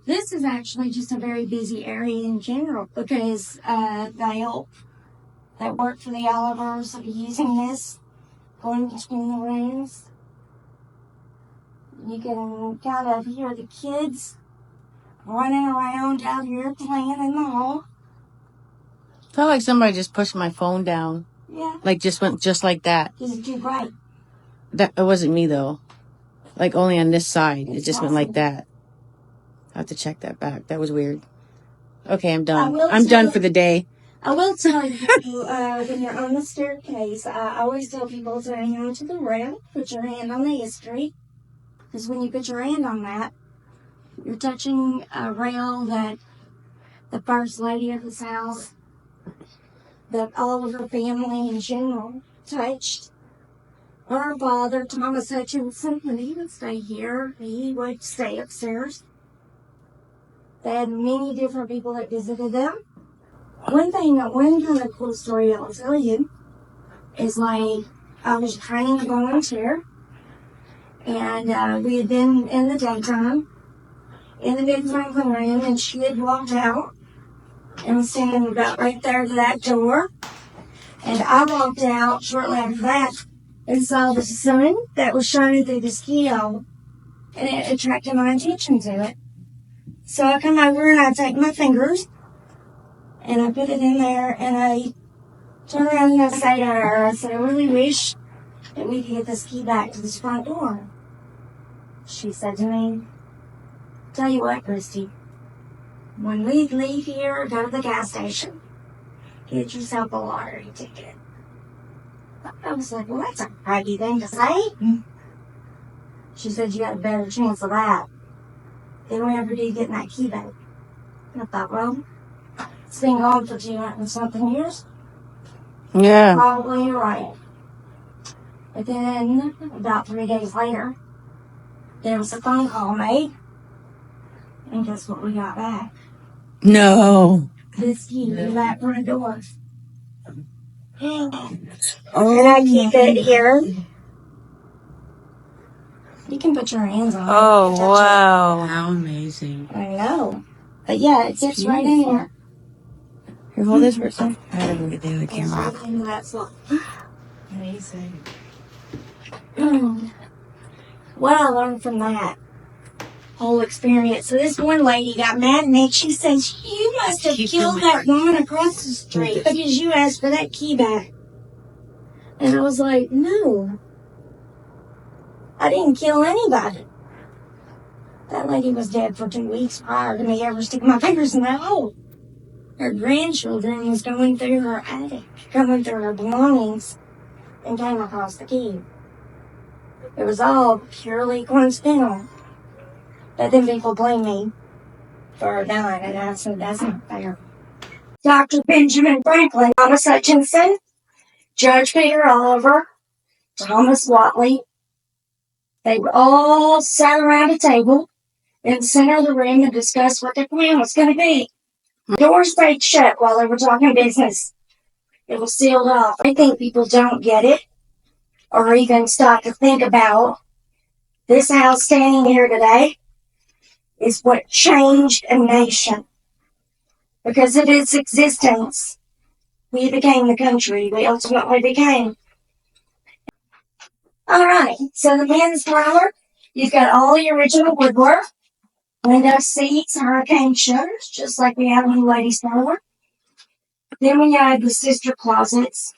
This is actually just a very busy area in general because the help that work for the Olivers are using this, going between the rooms. You can kind of hear the kids running around out here playing in the hall. Felt like somebody just pushed my phone down. Yeah. Like just went just like that. Is it too bright? That it wasn't me though. Like only on this side. It just went like that. I have to check that back. That was weird. Okay, I'm done. I'm done for the day. I will tell you, when you're on the staircase, I always tell people to hang on to the rail, put your hand on the history, because when you put your hand on that, you're touching a rail that the first lady of this house, that all of her family in general touched. Her father, Thomas Hutchinson, when he would stay here, he would stay upstairs. They had many different people that visited them. One kind of cool story I'll tell you is like I was training to volunteer, and we had been in the daytime in the big Franklin room, and she had walked out and was standing about right there to that door. And I walked out shortly after that and saw the sun that was shining through this keyhole, and it attracted my attention to it. So I come over and I take my fingers and I put it in there, and I turn around and I say to her, I said, I really wish that we could get this key back to this front door. She said to me, tell you what, Christy, when we leave here, go to the gas station, get yourself a lottery ticket. I was like, well, that's a braggy thing to say. She said, you got a better chance of that than we ever do getting that key back. And I thought, well, it's been gone for 200 and something years. Yeah. Probably you're right. But then, about 3 days later, there was a phone call made. And guess what we got back? No. This key to that front door. And I keep it here. You can put your hands on it. Oh, wow. How amazing. I know. But yeah, it gets right in here. Here, hold this for a second. I gotta look at the other camera. Right into that slot. Amazing. What I learned from that whole experience. So this one lady got mad at me. She says, you must have killed that woman across the street because you asked for that key back. And I was like, no. I didn't kill anybody. That lady was dead for 2 weeks prior to me ever sticking my fingers in that hole. Her grandchildren was going through her attic, going through her belongings, and came across the key. It was all purely coincidental. But then people blame me for her dying, and I said, that's not fair. Dr. Benjamin Franklin, Thomas Hutchinson, Judge Peter Oliver, Thomas Watley, they all sat around a table in the center of the room and discussed what their plan was going to be. The doors stayed shut while they were talking business. It was sealed off. I think people don't get it or even stop to think about this house standing here today is what changed a nation. Because of its existence, we became the country we ultimately became. All right, so the men's parlor, you've got all the original woodwork, window seats, hurricane shutters, just like we have in the ladies' parlor. Then we have the sister closets,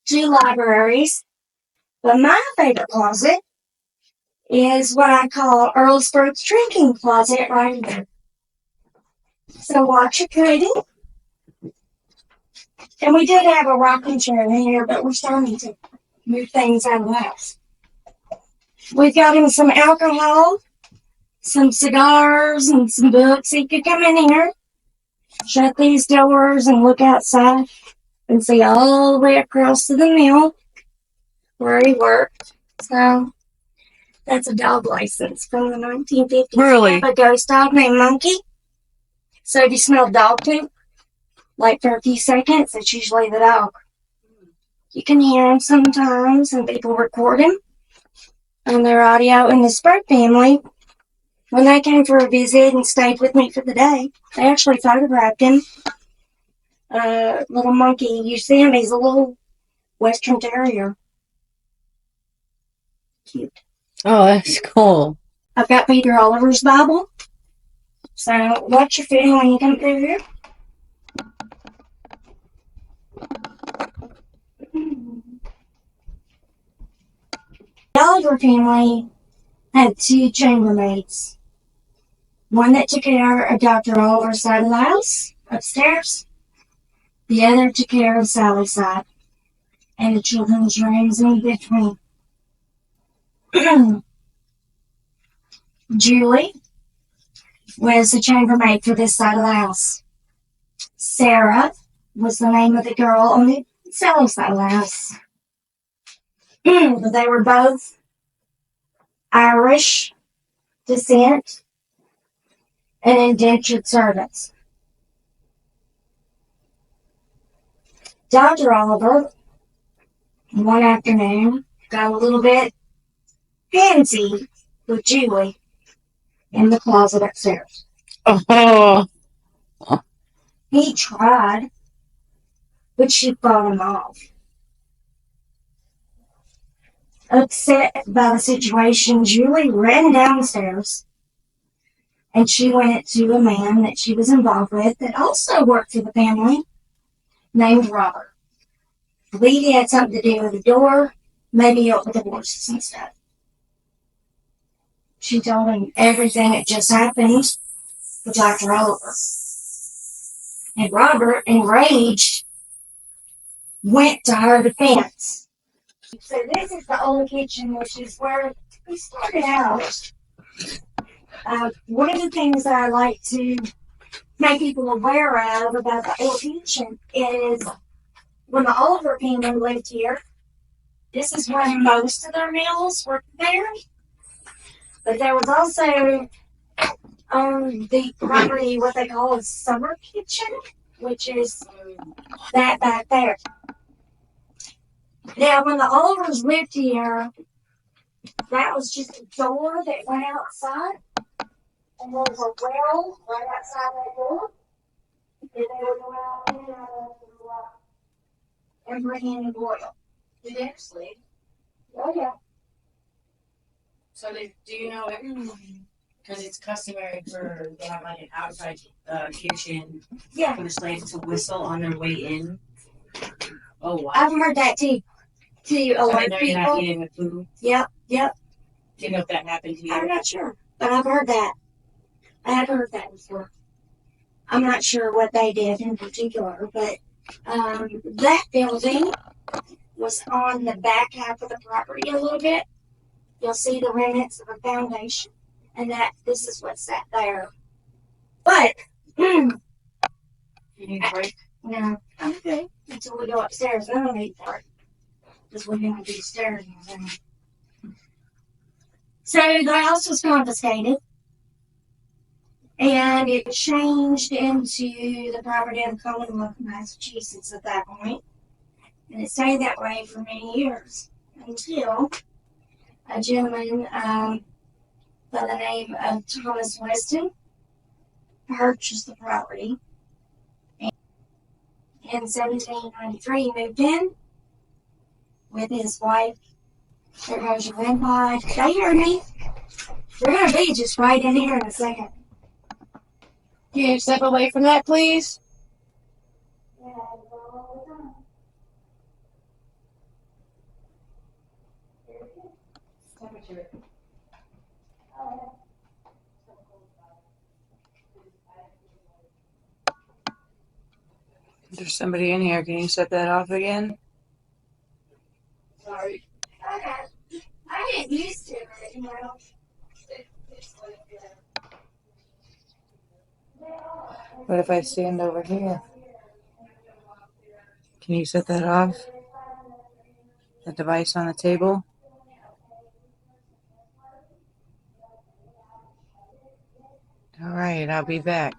2 libraries. But my favorite closet is what I call Earlsburg's drinking closet right here. So watch it, Katie. And we did have a rocking chair in here, but we're starting to move things out of the house. We've got him some alcohol, some cigars, and some books. He could come in here, shut these doors, and look outside and see all the way across to the mill where he worked. So that's a dog license from the 1950s. Really? We have a ghost dog named Monkey. So if you smell dog poop, like for a few seconds, it's usually the dog. You can hear him sometimes, and people record him on their audio. In the Spurt family, When they came for a visit and stayed with me for the day, they actually photographed him. Little monkey. You see him? He's a little Western Terrier. Cute. Oh, that's cool. I've got Peter Oliver's Bible. So watch your feet when you come through here. The Oliver family had two chambermaids. One that took care of Dr. Oliver's side of the house, upstairs. The other took care of Sally's side, and the children's rooms in between. Julie was the chambermaid for this side of the house. Sarah was the name of the girl on the Sally side of the house. They were both Irish descent and indentured servants. Dr. Oliver, one afternoon, got a little bit fancy with Julie in the closet upstairs. Oh. He tried, but she fought him off. Upset by the situation, Julie ran downstairs and she went to a man that she was involved with that also worked for the family named Robert. I believe he had something to do with the door, maybe with the horses and stuff. She told him everything that just happened with Dr. Oliver. And Robert, enraged, went to her defense. So this is the old kitchen, which is where we started out. One of the things I like to make people aware of about the old kitchen is when the Oliver family lived here, this is where most of their meals were prepared. But there was also on the property what they call a summer kitchen, which is that back there. Now, when the Olivers lived here, that was just a door that went outside, and there was a well right outside that door. And they would go out and bring in oil. Did they sleep? Oh, yeah. So do you know, because it's customary for they have like an outside kitchen Yeah. for the slaves to whistle on their way in? Oh, wow. I've heard that too. To alert so people. You're not eating the food? Yep. Do you know if that happened to you? I'm not sure, but I've heard that. I have heard that before. I'm not sure what they did in particular, but that building was on the back half of the property a little bit. You'll see the remnants of a foundation, and this is what sat there. But You need a break? no, I'm okay until we go upstairs. I don't need part because we're going to do stairs. So the house was confiscated, and it changed into the property of the Commonwealth of Massachusetts at that point. And it stayed that way for many years until a gentleman by the name of Thomas Weston purchased the property. And in 1793, he moved in with his wife. There goes your windpipe. Can you hear me? We're going to be just right in here in a second. Can you step away from that, please? Yeah, all the time. There's somebody in here. Can you set that off again? Sorry. I get used to it, you know. What if I stand over here? Can you set that off? The device on the table? All right, I'll be back.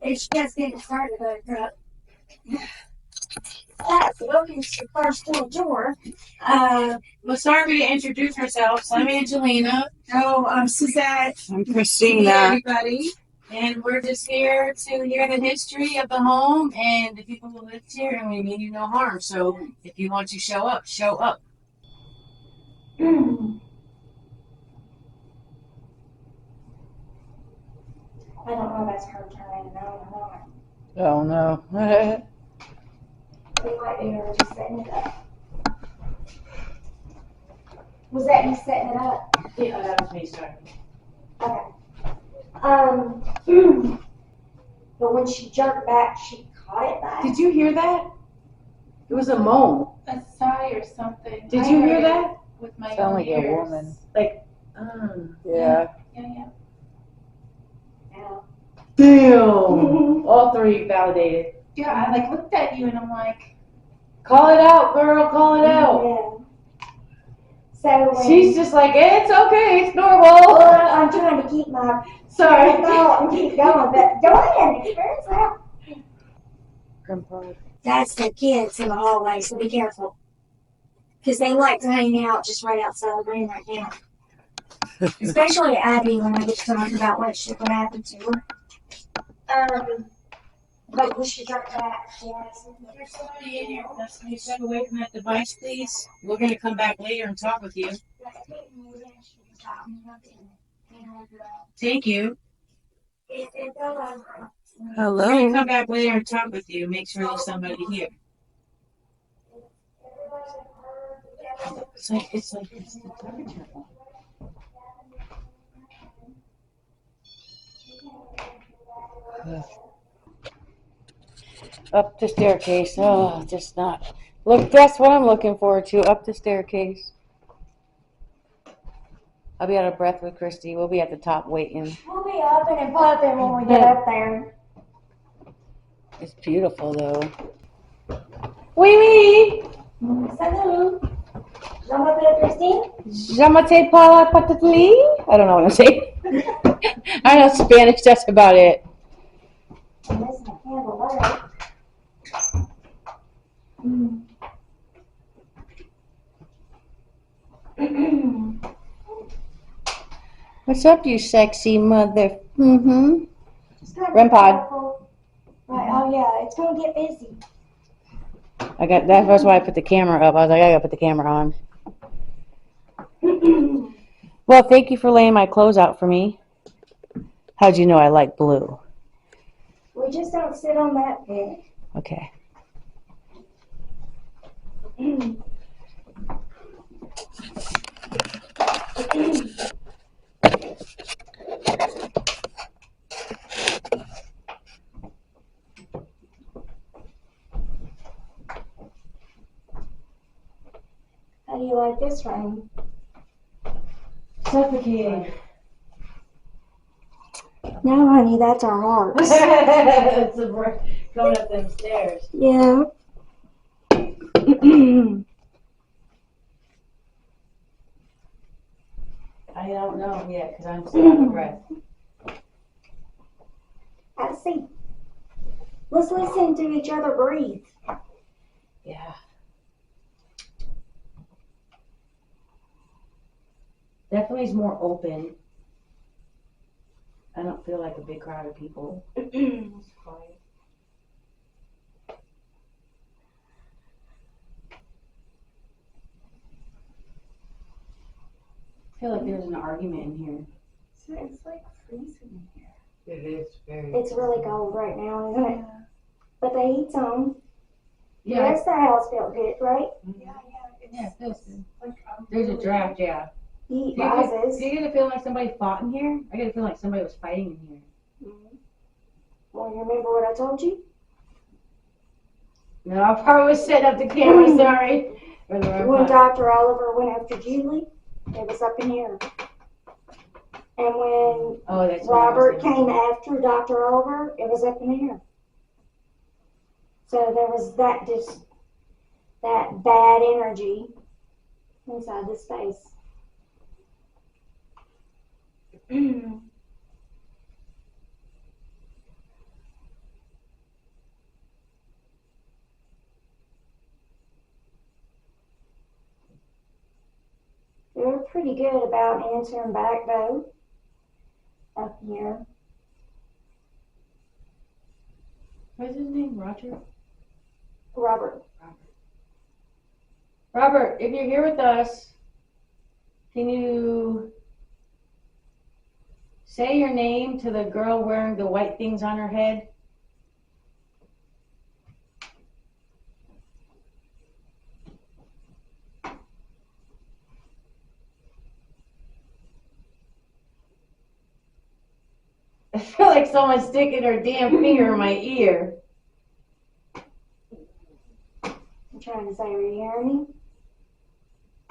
It's just getting started, but welcome to the first little door. Well, sorry for you to introduce ourselves. I'm Angelina. Oh, I'm Suzette. I'm Hey, Christina. everybody. And we're just here to hear the history of the home and the people who lived here, and we mean you no harm. So if you want to show up, show up. I don't know if that's her turn. No. Oh no. We might be her just setting it up. Was that you setting it up? Yeah, that was me, sorry. Okay. But when she jerked back, she caught it back. Did you hear that? It was a moan. A sigh or something. Did I you heard hear it that? with my Sound own like a ears. woman. Like, Yeah. Yeah. Yeah. damn. All three validated. Yeah, I like looked at you and I'm like, Call it out, girl. Call it out. Yeah. So when, She's just like, it's okay. It's normal. well, I'm trying to keep my Sorry. thought and keep going, but go ahead, experience that. Grandpa. That's the kids in the hallway, so be careful. Because they like to hang out just right outside the room right now. Especially Abby when I get to talk about what happened to her. But we should drop back. There's somebody in here. Can you step away from that device, please? We're going to come back later and talk with you. Thank you. We're Hello. going to come back later and talk with you. Make sure there's somebody here. It's the temperature. Up the staircase. Oh, just not. Look, that's what I'm looking forward to. Up the staircase. I'll be out of breath with Christy. We'll be at the top waiting. We'll be upping and puffing when we get up there. It's beautiful, though. Oui, oui. Salut. Jean m'appelle Christine. Je m'appelle Paula Patatli. I don't know what I'm saying. I know Spanish. That's about it. I'm missing a candle there. What's up, you sexy mother? Mm-hmm. Just gotta be Grandpa. careful. Right, oh yeah, it's gonna get busy. That's why I put the camera up. I was like, I gotta put the camera on. Well, thank you for laying my clothes out for me. How'd you know I like blue? We just don't sit on that bed. Okay. How do you like this room? Suffocating. No, honey, that's our hearts. It's going up them stairs. Yeah. I don't know yet because I'm still out of breath. I see. Let's listen to each other breathe. Yeah. Definitely is more open. I don't feel like a big crowd of people. It's quiet. I feel like there's an argument in here. so it's like freezing in here. It is very. It's really cold right now, isn't it? But the heat's on. The Yeah. rest of the house felt good, right? Yeah. It's, Yeah, it feels good. like There's a draft, yeah. Heat Do rises. you get a feeling like somebody fought in here? I get a feeling like somebody was fighting in here. Well, you remember what I told you? No, I probably was setting up the camera, sorry. Or the wrong When button. Dr. Oliver went after Julie, it was up in here. And when Oh, that's what I was Robert thinking. came after Dr. Oliver, it was up in here. So there was that bad energy inside the space. pretty good about answering back though. Up here. What's his name? Roger? Robert. Robert, if you're here with us, can you say your name to the girl wearing the white things on her head? I feel like someone's sticking her damn finger in my ear. I'm trying to say, are you hearing me?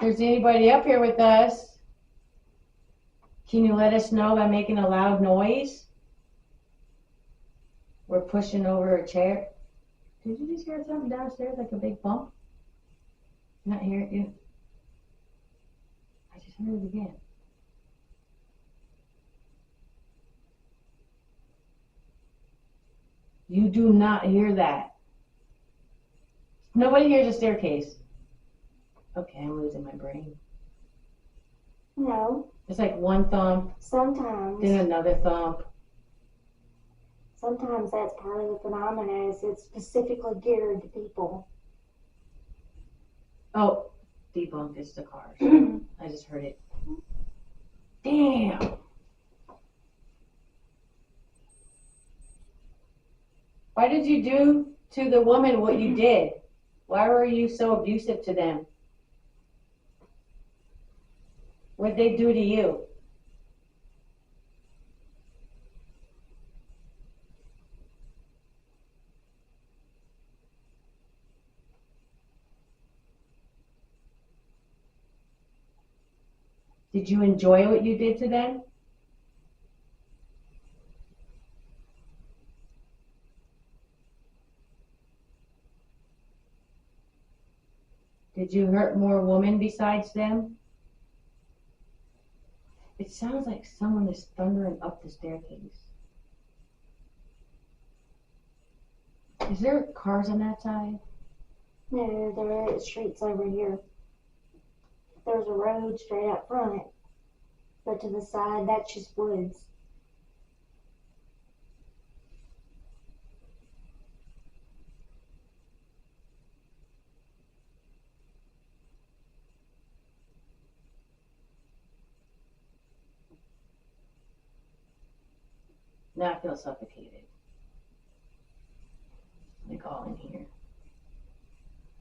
If there's anybody up here with us, can you let us know by making a loud noise? We're pushing over a chair. Did you just hear something downstairs like a big bump? Not hear it yet. I just heard it again. You do not hear that. Nobody hears a staircase. Okay, I'm losing my brain. No. It's like one thump, Sometimes. then another thump. Sometimes that's part of the phenomenon is it's specifically geared to people. Oh, debunk, it's the cars. I just heard it. Damn. Why did you do to the woman what you did? Why were you so abusive to them? What'd they do to you? Did you enjoy what you did to them? Did you hurt more women besides them? It sounds like someone is thundering up the staircase. Is there cars on that side? No, there are streets over here. There's a road straight up front, but to the side, that's just woods. Now I feel suffocated. Like all in here.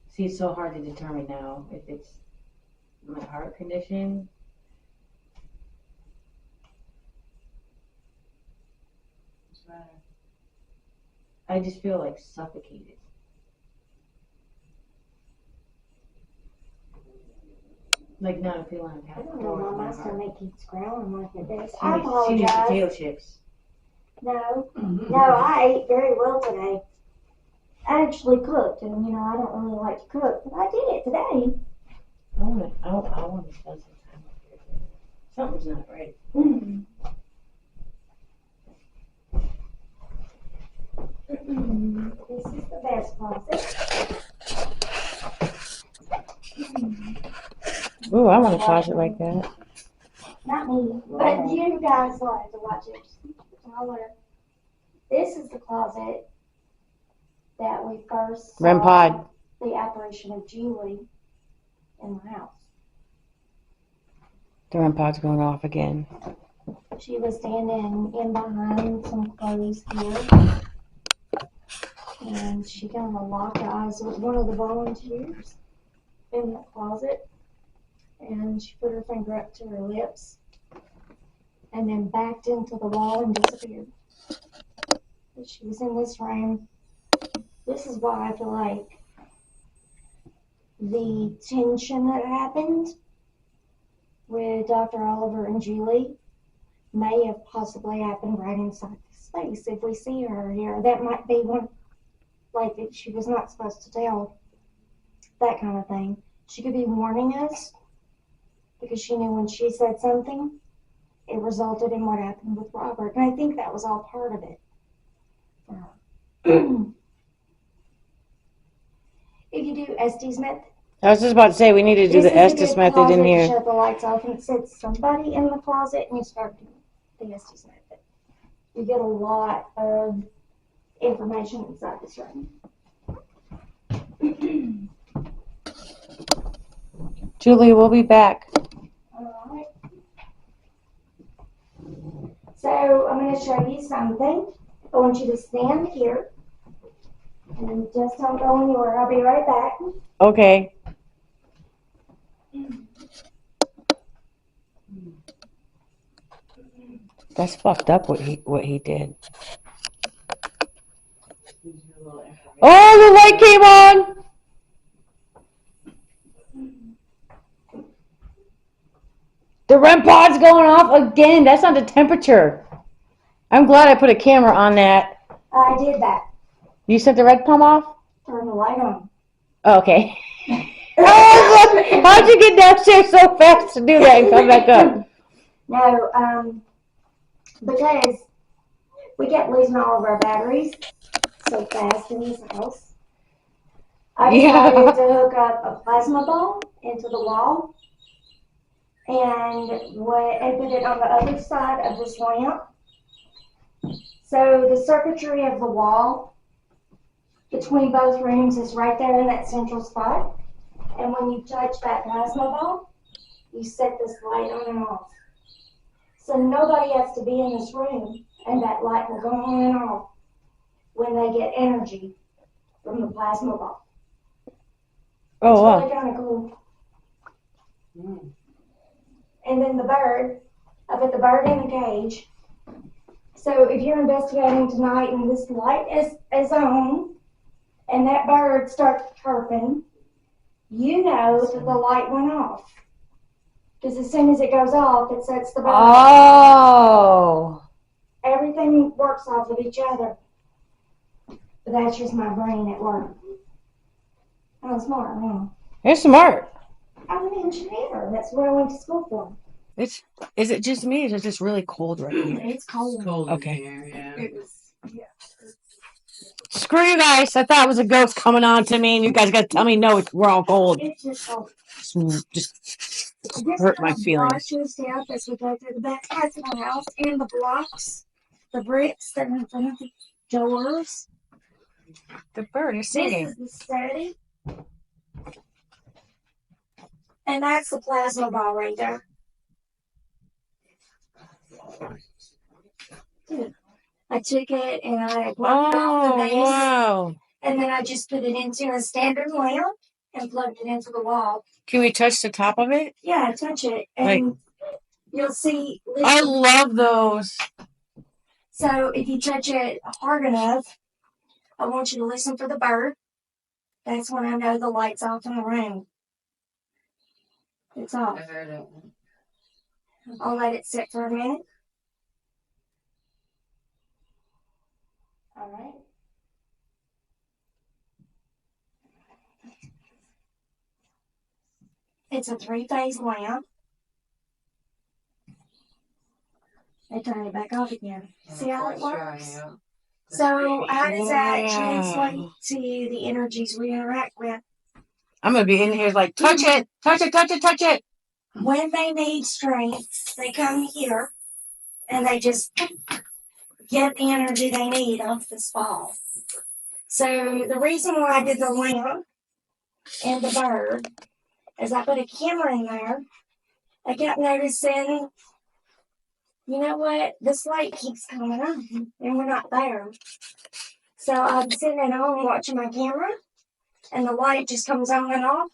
See, it's so hard to determine now if it's my heart condition. What's the matter? I just feel like suffocated. Like not a feeling I've I had don't know before. why my in my heart. stomach keeps growling like it does. She I needs potato apologize. chips. No, I ate very well today. I actually cooked, and I don't really like to cook, but I did it today. I want to spend some time up here. Something's not right. This is the best closet. Ooh, I want a closet like that. Not me, but you guys like to watch it. This is the closet that we first REM saw pod. the apparition of Julie in the house. The REM pod's going off again. She was standing in behind some clothes here, and she kind of locked eyes with one of the volunteers in the closet, and she put her finger up to her lips, and then backed into the wall and disappeared. She was in this room. This is why I feel like the tension that happened with Dr. Oliver and Julie may have possibly happened right inside the space. If we see her here, that might be one, like that she was not supposed to tell, that kind of thing. She could be warning us because she knew when she said something, it resulted in what happened with Robert. And I think that was all part of it for her. If you do Estes method, I was just about to say we need to do This the is a Estes good method in closet to here. shut the lights off, and it said, somebody in the closet, and you start somebody in the closet, and you start the Estes method. You get a lot of information inside this room. Julie, we'll be back. Alright. So I'm going to show you something. I want you to stand here. And just don't go anywhere. I'll be right back. Okay. That's fucked up what he did. Oh, the light came on. The REM pod's going off again. That's not the temperature. I'm glad I put a camera on that. I did that. You set the red palm off? Turn the light on. Oh, okay. How'd you get downstairs so fast to do that and come back up? No, because we kept losing all of our batteries so fast in this house. I decided to hook up a plasma ball into the wall and put it on the other side of this lamp. So the circuitry of the wall between both rooms is right there in that central spot. And when you touch that plasma ball, you set this light on and off. So nobody has to be in this room, and that light will go on and off when they get energy from the plasma ball. Oh, wow. It's really kind of cool. And then the bird, I put the bird in the cage. So if you're investigating tonight and this light is on, and that bird starts chirping, you know that the light went off. Because as soon as it goes off, it sets the bird. Oh. Everything works off of each other. But that's just my brain at work. I'm smart, huh? You're smart. I'm an engineer. That's what I went to school for. Is it just me or is it just really cold right here? It's cold. Okay. It was, yeah. Screw you guys. I thought it was a ghost coming on to me and you guys got to tell me no, we're all cold. It's just cold. Just hurt my feelings. This out as we go through the back parts of the house and the blocks, the bricks that are in front of the doors. The bird is singing. This is the study. And that's the plasma ball right there. I took it and I plugged it off the base. Wow. And then I just put it into a standard lamp and plugged it into the wall. Can we touch the top of it? Yeah, touch it. And you'll see. I love those. So if you touch it hard enough, I want you to listen for the bird. That's when I know the light's off in the room. It's off. I'll let it sit for a minute. All right. It's a 3-phase lamp. I turn it back off again. See how it works? So how does that translate to the energies we interact with? I'm going to be in here like, touch it, touch it, touch it, touch it. When they need strength, they come here and they just get the energy they need off this ball. So the reason why I did the lamp and the bird is I put a camera in there. I kept noticing, you know what, this light keeps coming on and we're not there. So I'm sitting at home watching my camera and the light just comes on and off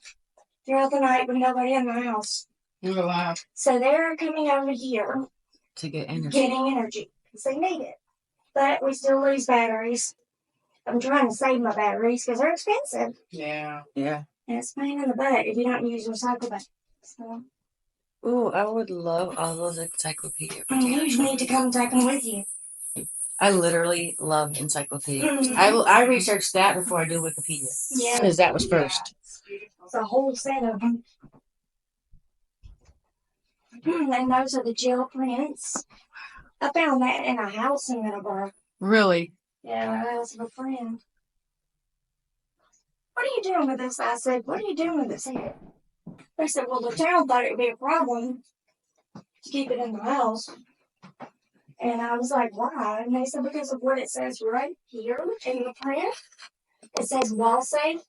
throughout the night with nobody in the house. Oh, wow. So they're coming over here To get energy. Getting energy because they need it. But we still lose batteries. I'm trying to save my batteries because they're expensive. Yeah. And it's a pain in the butt if you don't use recycle bags. So. Ooh, I would love all those encyclopedia. You need to come take them with you. I literally love encyclopedias. I researched that before I do Wikipedia. Yeah. Because that was first. It's a whole set of them. And those are the gel prints. I found that in a house in Middleborough. Really? Yeah, that was of a friend. what are you doing with this? I said, what are you doing with this here? They said, well, the town thought it would be a problem to keep it in the house. And I was like, why? And they said, because of what it says right here in the print. It says wall safe.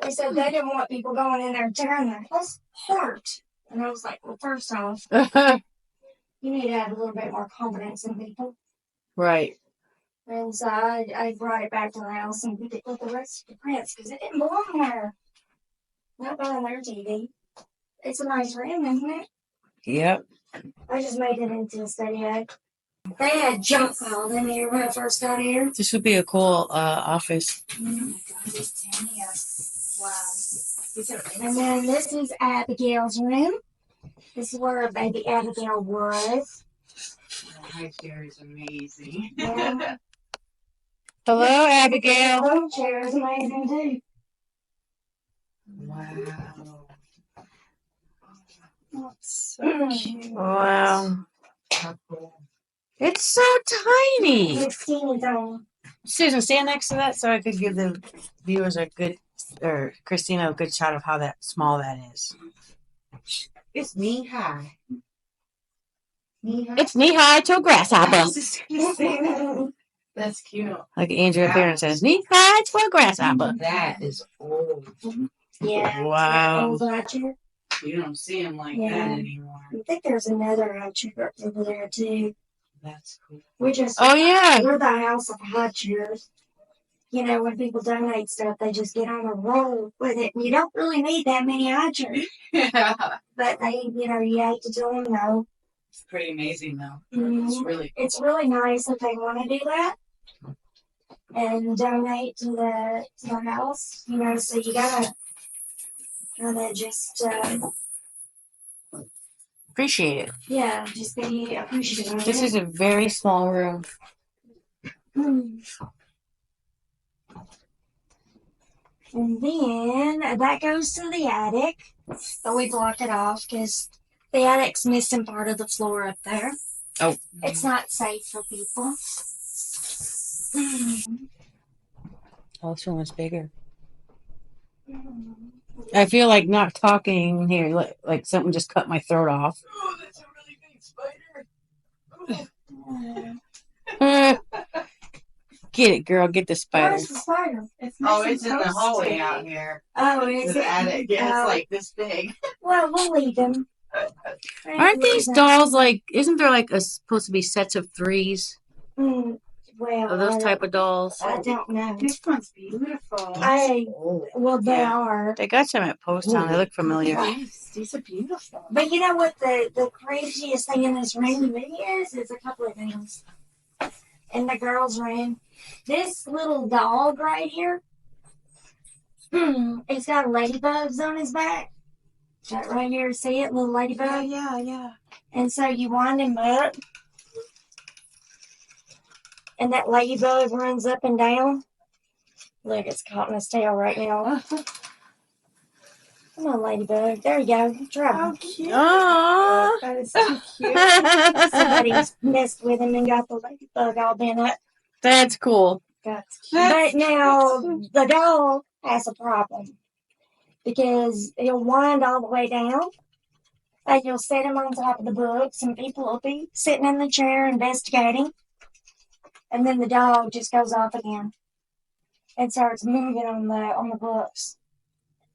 They said they didn't want people going in there tearing their house apart. And I was like, well, first off, you need to have a little bit more confidence in people. Right. And so I brought it back to the house and put it with the rest of the prints because it didn't belong there. Not on their TV. It's a nice room, isn't it? Yep. I just made it into a study egg. They had junk piled in here when I first got here. This would be a cool office. Oh my God, it's 10 years. Wow. And then this is Abigail's room. This is where baby Abigail was. My chair is amazing. Yeah. Hello, Abigail. The chair is amazing too. Wow. So cute. Wow. How cool. It's so tiny. It's teeny tiny. Susan, stand next to that so I could give the viewers a good, or Christina a good shot of how that small that is. It's knee high. Knee high. It's knee high to a grasshopper. That's cute. Like Andrea Barron says, knee high to a grasshopper. That is old. Yeah. Wow. Old high chair. You don't see them like Yeah. that anymore. I think there's another high chair over there too. That's cool. We just Oh, yeah. we're the house of high chairs. You know, when people donate stuff, they just get on a roll with it. You don't really need that many high chairs, Yeah. but they, you know, you hate to tell them no. It's pretty amazing though. Mhm. It's really cool. It's really nice that they want to do that and donate to the house. You know, so you gotta just Appreciate it. yeah, just be appreciative. This is a very small room. And then that goes to the attic, but we blocked it off because the attic's missing part of the floor up there. Oh. It's not safe for people. Oh, this one was bigger. I feel like not talking here, like something just cut my throat off. Oh, that's a really big spider. Get it, girl. Get the spider. Where's the spider? Oh, it's in the hallway out here. Oh, is The it? attic. Yeah, Oh. it's like this big. Well, we'll leave them. Aren't these dolls like? Isn't there like supposed to be sets of 3s Well, of those type of dolls? I don't know. This one's beautiful. Well, they Yeah. are. They got some at Post Town. They look familiar. Yes, these are beautiful. But you know what the craziest thing in this room to me is a couple of things. In the girls' room, this little dog right here, it's got ladybugs on his back. That right here, see it, little ladybug? Yeah. And so you wind him up, and that ladybug runs up and down. Look, it's caught in his tail right now. Come on, ladybug. There you go. Try. cute. Aww. That is so cute. Somebody's messed with him and got the ladybug all bent up. That's cool. That's cute. But now the dog has a problem because he'll wind all the way down and you'll set him on top of the books and people will be sitting in the chair investigating. And then the dog just goes off again and starts moving on the books.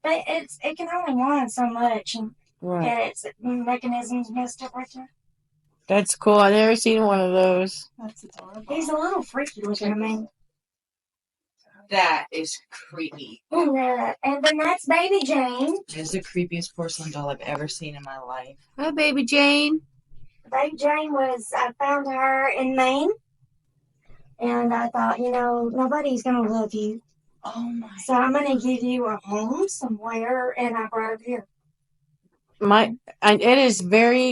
But it can only wind so much and Right. get its mechanisms messed up right there. That's cool. I've never seen one of those. That's adorable. He's a little freaky looking, I mean. That is creepy. And then that's Baby Jane. It's the creepiest porcelain doll I've ever seen in my life. Hi, baby Jane. Baby Jane I found her in Maine. And I thought, nobody's going to love you. Oh my. So I'm going to give you a home somewhere. And I brought her here.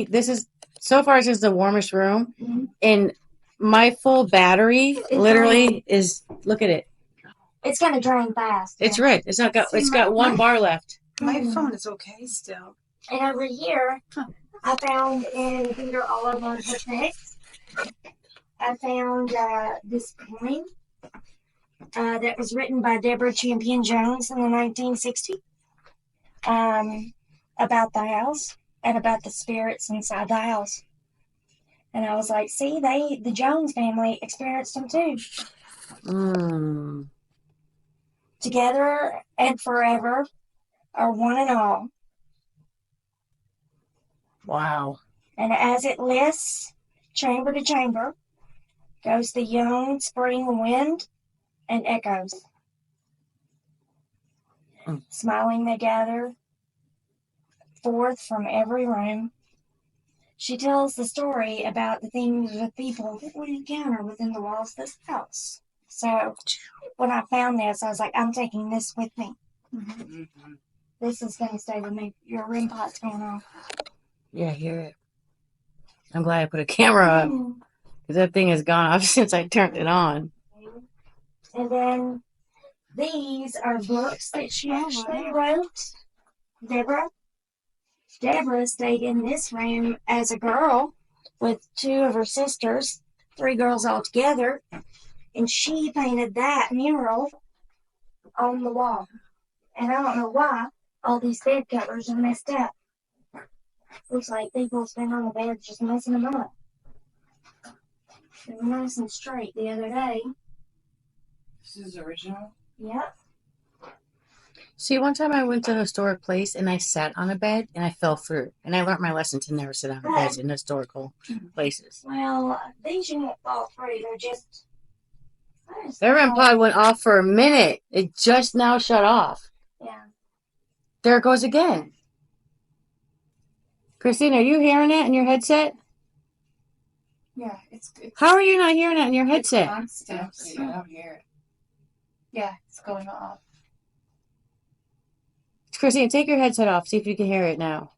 This is, so far, this is the warmest room. Mhm. And my full battery literally is, look at it. It's going to drain fast. It's red. It's got one bar left. My Mhm. phone is okay still. And over here, I found in Peter Oliver's text, I found this coin. that was written by Deborah Champion Jones in the 1960s, about the house and about the spirits inside the house. And I was like, see, the Jones family experienced them too. Mm. Together and forever are one and all. Wow. And as it lists, chamber to chamber, goes the young spring wind and echoes. Smiling they gather forth from every room. She tells the story about the things of people that we encounter within the walls of this house. So when I found this, I was like, I'm taking this with me. This is going to stay with me. Your REM pod's going off. Yeah, I hear it. I'm glad I put a camera up. Because that thing has gone off since I turned it on. And then these are books that she actually wrote. Deborah stayed in this room as a girl with two of her sisters, 3 girls altogether, and she painted that mural on the wall. And I don't know why all these bed covers are messed up. Looks like people's been on the bed just messing them up. They were nice and straight the other day. This is original? Yep. See, one time I went to a historic place and I sat on a bed and I fell through. And I learned my lesson to never sit on beds in historical places. Well, these you won't fall through. They're just... That REM pod went off for a minute. It just now shut off. Yeah. There it goes again. Christine, are you hearing that in your headset? Yeah, it's How are you not hearing that in your headset? constant. I don't hear it. Yeah, it's going off. Christine, take your headset off. See if you can hear it now.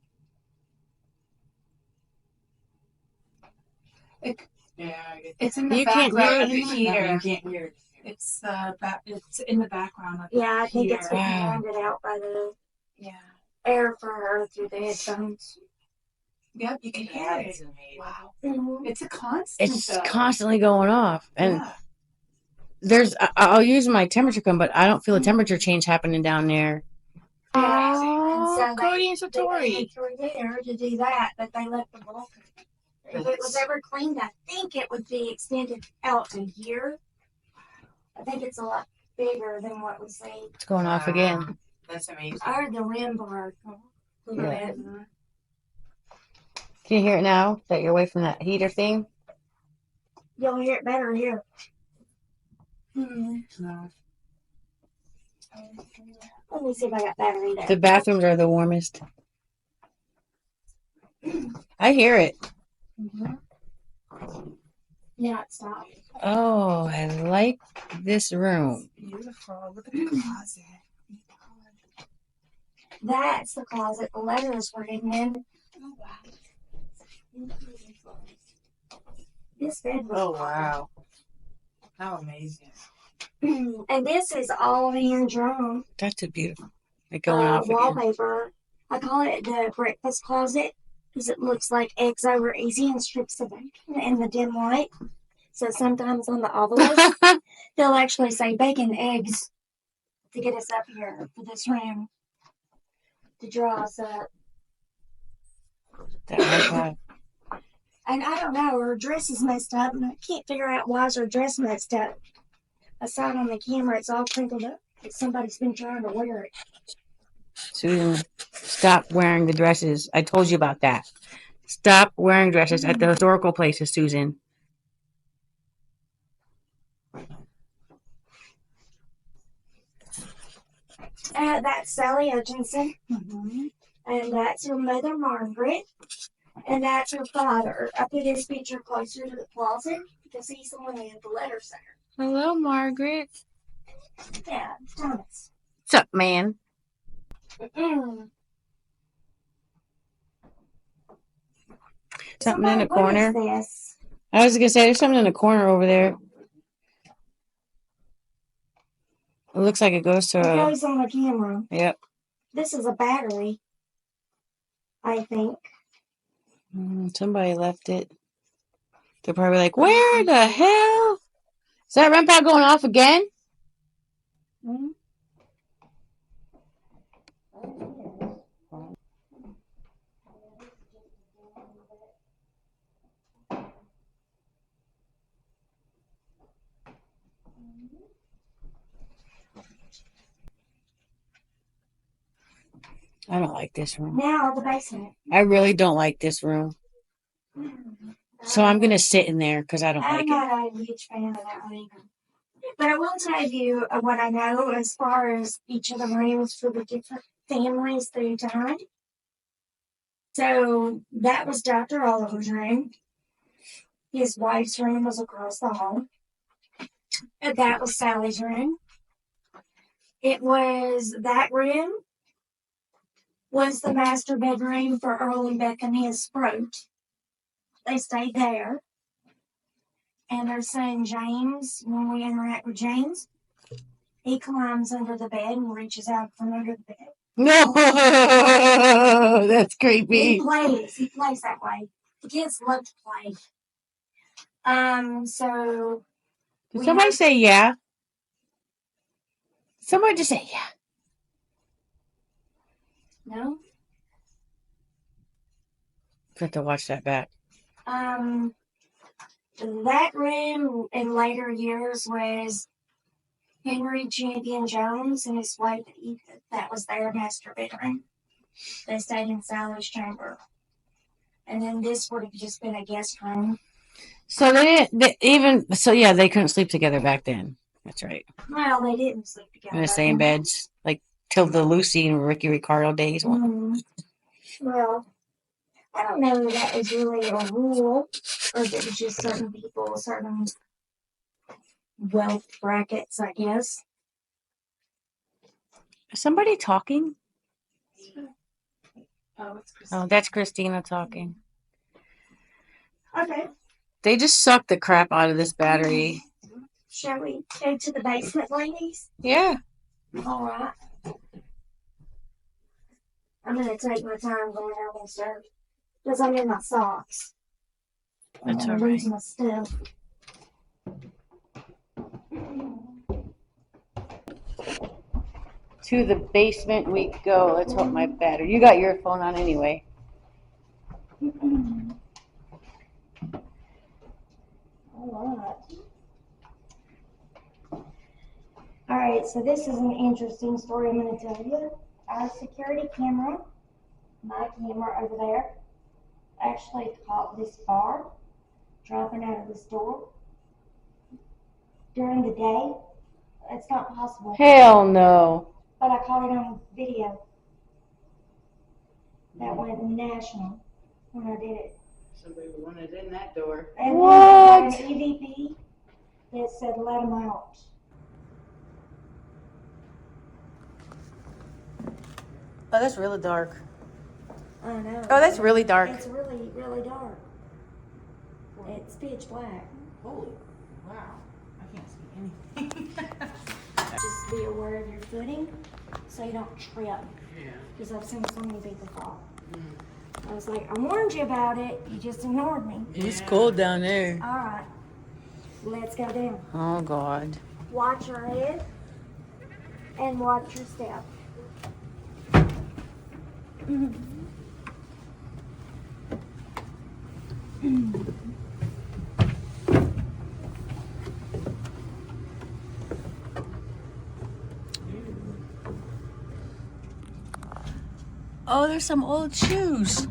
It's in the You can't hear background it of the anymore? heater. You can't hear it. It's it's in the background of the Yeah, I think heater. it's getting rounded out by the Yeah. air for her through the headphones. Yep, you can hear it. It's amazing. Wow. Mm-hmm. It's a constant. It's though. constantly going off. And Yeah. I'll use my temperature gun, but I don't feel a temperature change happening down there. Yeah, Oh, and so Cody and they Satori. came through there to do that, but they left the bulk. If it was ever cleaned, I think it would be extended out to here. I think it's a lot bigger than what we see. It's going off again. That's amazing. I heard the REM bar a little Yeah. bit. Can you hear it now that you're away from that heater thing? You'll hear it better here. No. Let me see if I got battery there. The bathrooms are the warmest. I hear it. Yeah, it stopped. Oh, I like this room. Beautiful. Look at the closet. That's the closet the letters were hidden in. Oh, wow. This bed was Oh, wow. How amazing. and this is all hand drawn That's a beautiful. Like going off again. wallpaper. I call it the breakfast closet because it looks like eggs over easy and strips of bacon in the dim light. So sometimes on the envelopes, they'll actually say bacon eggs to get us up here for this room to draw us up. That REM pod. And I don't know, her dress is messed up, and I can't figure out why is her dress messed up. I saw it on the camera, it's all crinkled up. Like somebody's been trying to wear it. Susan, stop wearing the dresses. I told you about that. Stop wearing dresses at the historical places, Susan. That's Sally Hutchinson. And that's her mother, Margaret. And that's her father. I put his picture closer to the closet because he's the one who had the letters there. Hello, Margaret. Yeah, Thomas. What's up, man? Something in the corner. What is this? I was gonna say there's something in the corner over there. It looks like it goes to It a. goes on the camera. Yep. This is a battery, I think. Somebody left it. They're probably like, where the hell? Is that REM pod going off again? I don't like this room. Now the basement. I really don't like this room. So I'm going to sit in there because I don't like I'm it. not a huge fan of that one either. But I will tell you what I know as far as each of the rooms for the different families through time. So that was Dr. Oliver's room. His wife's room was across the hall. And that was Sally's room. That room was the master bedroom for Earl and Beck and his throat. They stayed there. And their son James, when we interact with James, he climbs under the bed and reaches out from under the bed. No, that's He creepy. plays that way. The kids love to play. So Did somebody say yeah? Somebody just say yeah. no. I have to watch that back. That room in later years was Henry Champion Jones and his wife Edith. That was their master bedroom. They stayed in Sally's chamber. And then this would have just been a guest room. So they couldn't sleep together back then. That's right. Well, they didn't sleep together. In the same beds, like till the Lucy and Ricky Ricardo days. Well, I don't know if that was really a rule or if it was just certain people, certain wealth brackets, I guess. Is somebody talking? Oh, it's Christy. Oh, that's Christina talking. Okay. They just sucked the crap out of this battery. Shall we go to the basement, ladies? Yeah. All right. I'm going to take my time going out and stuff because I'm in my socks. That's I'm all gonna lose right. my stuff. To the basement we go. Let's hope my battery. You got your phone on anyway. All right, so this is an interesting story I'm going to tell you. Our security camera, my camera over there, actually caught this car dropping out of this door during the day. It's not possible. Hell no. But I caught it on video. That went national when I did it. Somebody wanted in that door. And What? then an EVP that said let them out. Oh, that's really dark. I know. Oh, that's really dark. It's really, really dark. It's pitch black. Holy, wow. I can't see anything. Just be aware of your footing so you don't trip. Yeah. Because I've seen so many people fall. I was like, I warned you about it. You just ignored me. It's cold down there. All right. Let's go down. Oh, God. Watch your head and watch your step. Oh, there's some old shoes.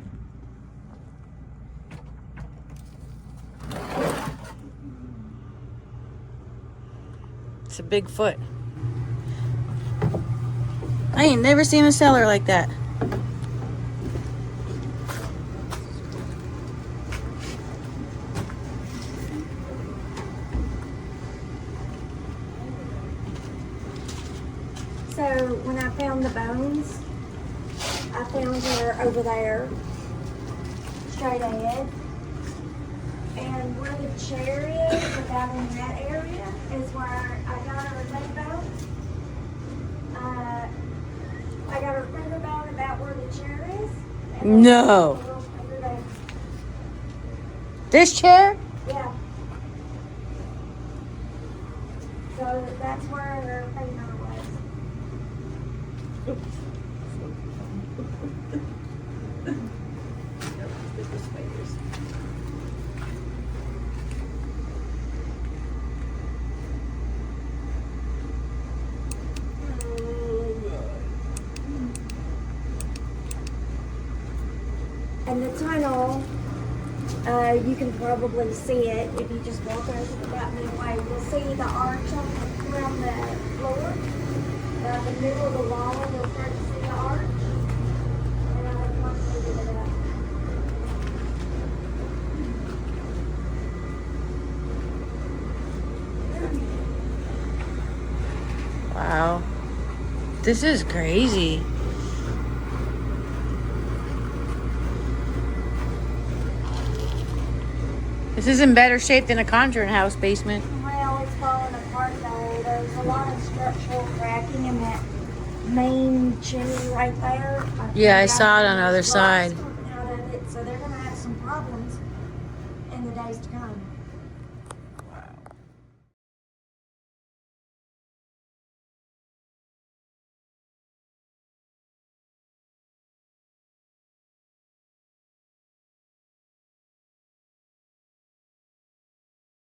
It's a big foot. I ain't never seen a cellar like that. So when I found the bones, I found her over there, straight ahead. And where the chair is, about in that area, is where I got her leg bone. I got her finger bone about where the chair is. And No. a little finger bone. This chair? Yeah. So that's where her finger was. And the tunnel, you can probably see it if you just walk over about midway. You'll see the arch around the floor. The middle of the wall, you'll start to see the arch. And I have one figured it out. Wow. This is crazy. This is in better shape than a Conjuring House basement. Well, it's falling apart though. There's a lot of structural cracking in that main chimney right there. Yeah, I saw it on the other There's side. rocks coming out of it, so they're gonna have some problems in the days to come.